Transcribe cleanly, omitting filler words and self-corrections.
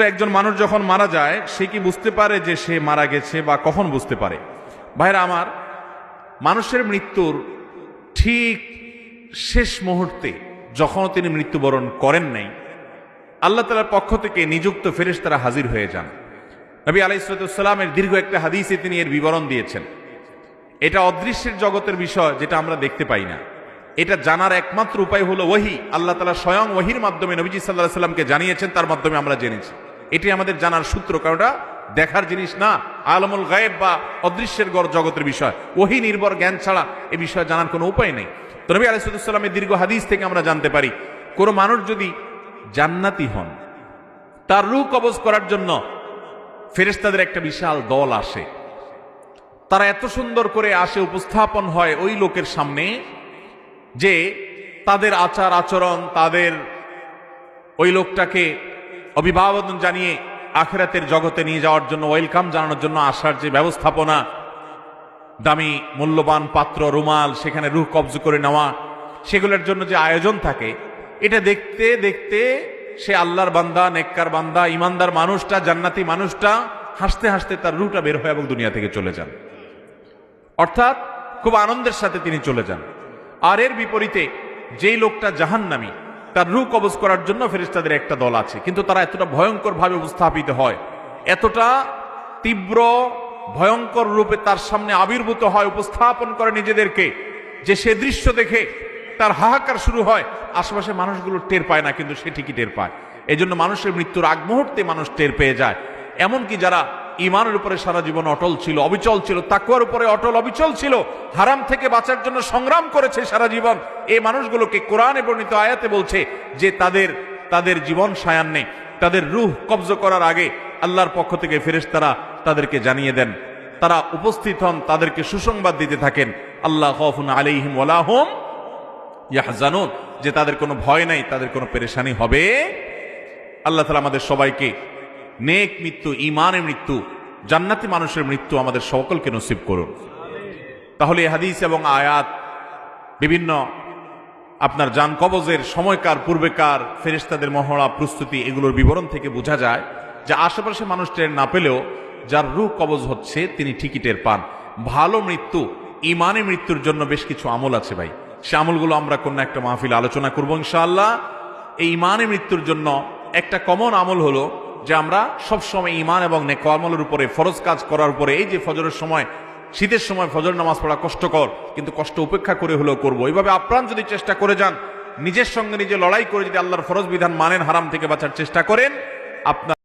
একজন মানুষ যখন মারা যায় সে কি বুঝতে পারে যে সে মারা গেছে বা কখন বুঝতে পারে? ভাইরা আমার, মানুষের মৃত্যুর ঠিক শেষ মুহূর্তে যখন তিনি মৃত্যুবরণ করেন নাই, আল্লাহ তাআলার পক্ষ থেকে নিযুক্ত ফেরেশতারা হাজির হয়ে যান। নবী আলাইহিস সালামের দীর্ঘ একটা হাদিসে তিনি এর বিবরণ দিয়েছেন। এটা অদৃশ্যের জগতের বিষয়, যেটা আমরা দেখতে পাই না। এটা জানার একমাত্র উপায় হলো ওহী। আল্লাহ তাআলা স্বয়ং ওহীর মাধ্যমে নবীজি সাল্লাল্লাহু আলাইহি সাল্লামকে জানিয়েছেন, তার মাধ্যমে আমরা জেনেছি। এটাই আমাদের জানার সূত্র, কারণ এটা দেখার জিনিস না, আলমুল গায়েব বা অদৃশ্যের জগতের বিষয়। ওহী নির্ভর জ্ঞান ছাড়া এ বিষয়ে জানার কোনো উপায় নেই। তো নবী আলাইহিস সালামের দীর্ঘ হাদিস থেকে আমরা জানতে পারি, কোনো মানুষ যদি জান্নাতি হন, তার রূহ কবজ করার জন্য ফেরেশতাদের একটা বিশাল দল আসে। তারা এত সুন্দর করে আসে, উপস্থাপন হয় ওই লোকের সামনে যে তাদের আচার আচরণ, তাদের ওই লোকটাকে অভিবাদন জানিয়ে আখিরাতের জগতে নিয়ে যাওয়ার জন্য, ওয়েলকাম জানানোর জন্য আসার যে ব্যবস্থাপনা, দামি মূল্যবান পাত্র, রুমাল, সেখানে রূহ কবজ করে নেওয়া, সেগুলোর জন্য যে আয়োজন থাকে, এটা দেখতে দেখতে সে আল্লাহর বান্দা, নেককার বান্দা, ইমানদার মানুষটা, জান্নাতি মানুষটা হাসতে হাসতে তার রূহটা বের হয় এবং দুনিয়া থেকে চলে যান। অর্থাৎ খুব আনন্দের সাথে তিনি চলে যান। আর এর বিপরীতে যেই লোকটা জাহান্নামী, তার রূহ কবজ করার জন্য ফেরেশতাদের একটা দল আছে, কিন্তু তারা এতটা ভয়ঙ্কর ভাবে উপস্থাপিত হয়, এতটা তীব্র ভয়ঙ্কর রূপে তার সামনে আবির্ভূত হয়, উপস্থাপন করে নিজেদেরকে, যে সে দৃশ্য দেখে তার হাহাকার শুরু হয়। আশেপাশে মানুষগুলো টের পায় না, কিন্তু সে ঠিকই টের পায়। এই জন্য মানুষের মৃত্যুর আগ মুহূর্তে মানুষ টের পেয়ে যায়। এমনকি যারা ইমানের উপরে সারা জীবন অটল ছিল, অবিচল ছিল, তাকওয়ার উপরে অটল অবিচল ছিল, হারাম থেকে বাঁচার জন্য সংগ্রাম করেছে সারা জীবন, এই মানুষগুলোকে কোরআনে বর্ণিত আয়াতে বলছে যে তাদের জীবন সায়ান্নে, তাদের রূহ কবজ করার আগে আল্লাহর পক্ষ থেকে ফেরেশতারা তাদেরকে জানিয়ে দেন, তারা উপস্থিত হন, তাদেরকে সুসংবাদ দিতে থাকেন, আল্লাহ খাউফুন আলাইহিম ওয়ালা হুম ইয়াহজানুন, যে তাদের কোনো ভয় নাই, তাদের কোনো পেরেশানি হবে। আল্লাহ তাআলা আমাদের সবাইকে নেক মৃত্যু, ইমানের মৃত্যু, জান্নাতি মানুষের মৃত্যু আমাদের সকলকে নসিব করুন। তাহলে এই হাদিস এবং আয়াত, বিভিন্ন আপনার জান কবজের সময়কার, পূর্বেকার ফেরেশতাদের মহড়া, প্রস্তুতি, এগুলোর বিবরণ থেকে বোঝা যায় যে আশেপাশে মানুষ টের না পেলেও যার রূহ কবজ হচ্ছে তিনি ঠিকই টের পান। ভালো মৃত্যু, ইমানের মৃত্যুর জন্য বেশ কিছু আমল আছে ভাই, সে আমলগুলো আমরা কোনো একটা মাহফিল আলোচনা করবো ইনশাআল্লাহ। এই ইমানের মৃত্যুর জন্য একটা কমন আমল হলো যে আমরা সবসময় ইমান এবং নেক আমলের উপরে, ফরজ কাজ করার উপরে, এই যে ফজরের সময়, শীতের সময় ফজর নামাজ পড়া কষ্টকর, কিন্তু কষ্ট উপেক্ষা করে হলেও করবো। এইভাবে আপ্রাণ যদি চেষ্টা করে যান, নিজের সঙ্গে নিজে লড়াই করে যদি আল্লাহর ফরজ বিধান মানেন, হারাম থেকে বাঁচার চেষ্টা করেন, আপনার